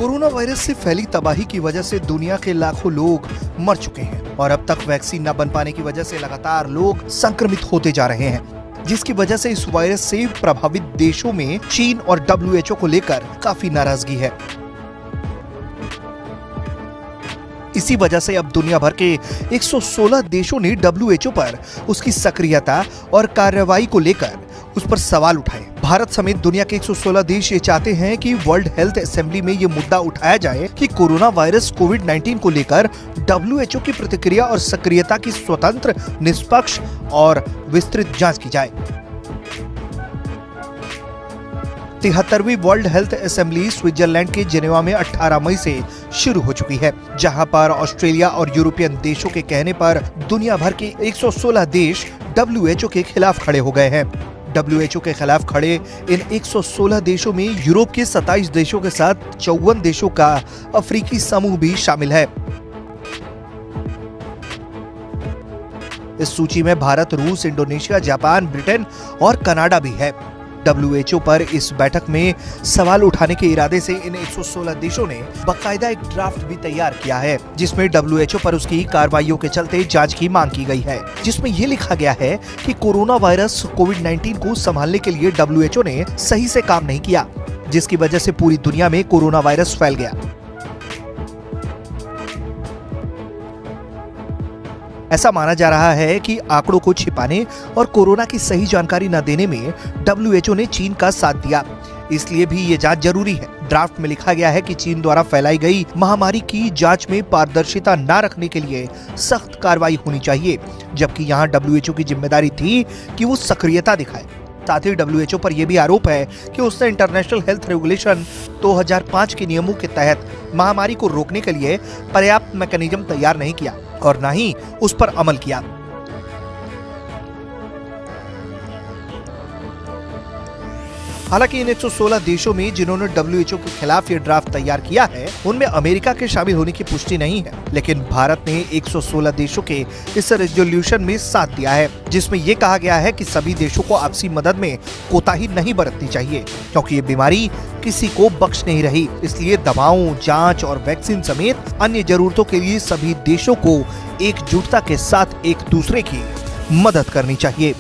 Corona virus से फैली तबाही की वजह से दुनिया के लाखों लोग मर चुके हैं और अब तक वैक्सीन न बन पाने की वजह से लगातार लोग संक्रमित होते जा रहे हैं, जिसकी वजह से इस वायरस से प्रभावित देशों में चीन और WHO को लेकर काफी नाराजगी है। इसी वजह से अब दुनिया भर के 116 देशों ने WHO पर उसकी सक्रियता और कार्रवाई को लेकर उस पर सवाल उठाए। भारत समेत दुनिया के 116 देश ये चाहते हैं कि वर्ल्ड हेल्थ असेंबली में ये मुद्दा उठाया जाए कि कोरोना वायरस कोविड-19 को लेकर WHO की प्रतिक्रिया और सक्रियता की स्वतंत्र, निष्पक्ष और विस्तृत जांच की जाए। 73वीं वर्ल्ड हेल्थ असेंबली स्विट्जरलैंड के जेनेवा में 18 मई से शुरू हो चुकी है, जहां पर ऑस्ट्रेलिया और यूरोपियन देशों के कहने पर दुनिया भर के 116 देश WHO के खिलाफ खड़े हो गए हैं। WHO के खिलाफ खड़े इन 116 देशों में यूरोप के 27 देशों के साथ 54 देशों का अफ्रीकी समूह भी शामिल है। इस सूची में भारत, रूस, इंडोनेशिया, जापान, ब्रिटेन और कनाडा भी है। WHO पर इस बैठक में सवाल उठाने के इरादे से इन 116 देशों ने बाकायदा एक ड्राफ्ट भी तैयार किया है, जिसमें WHO पर उसकी कार्रवाइयों के चलते जांच की मांग की गई है, जिसमें ये लिखा गया है कि कोरोना वायरस कोविड-19 को संभालने के लिए WHO ने सही से काम नहीं किया, जिसकी वजह से पूरी दुनिया में कोरोना वायरस फैल गया। ऐसा माना जा रहा है कि आंकड़ों को छिपाने और कोरोना की सही जानकारी न देने में WHO ने चीन का साथ दिया, इसलिए भी ये जांच जरूरी है। ड्राफ्ट में लिखा गया है कि चीन द्वारा फैलाई गई महामारी की जांच में पारदर्शिता न रखने के लिए सख्त कार्रवाई होनी चाहिए, जबकि यहाँ WHO की जिम्मेदारी थी कि वो सक्रियता दिखाए। साथ ही WHO पर यह भी आरोप है कि उसने इंटरनेशनल हेल्थ रेगुलेशन 2005 के नियमों के तहत महामारी को रोकने के लिए पर्याप्त मैकेनिज्म तैयार नहीं किया और न ही उस पर अमल किया। हालांकि इन 116 देशों में जिन्होंने WHO के खिलाफ ये ड्राफ्ट तैयार किया है, उनमें अमेरिका के शामिल होने की पुष्टि नहीं है, लेकिन भारत ने 116 देशों के इस रेजोल्यूशन में साथ दिया है, जिसमें ये कहा गया है कि सभी देशों को आपसी मदद में कोताही नहीं बरतनी चाहिए, क्योंकि ये बीमारी किसी को बख्श नहीं रही। इसलिए दवाओं, जांच और वैक्सीन समेत अन्य जरूरतों के लिए सभी देशों को एकजुटता के साथ एक दूसरे की मदद करनी चाहिए।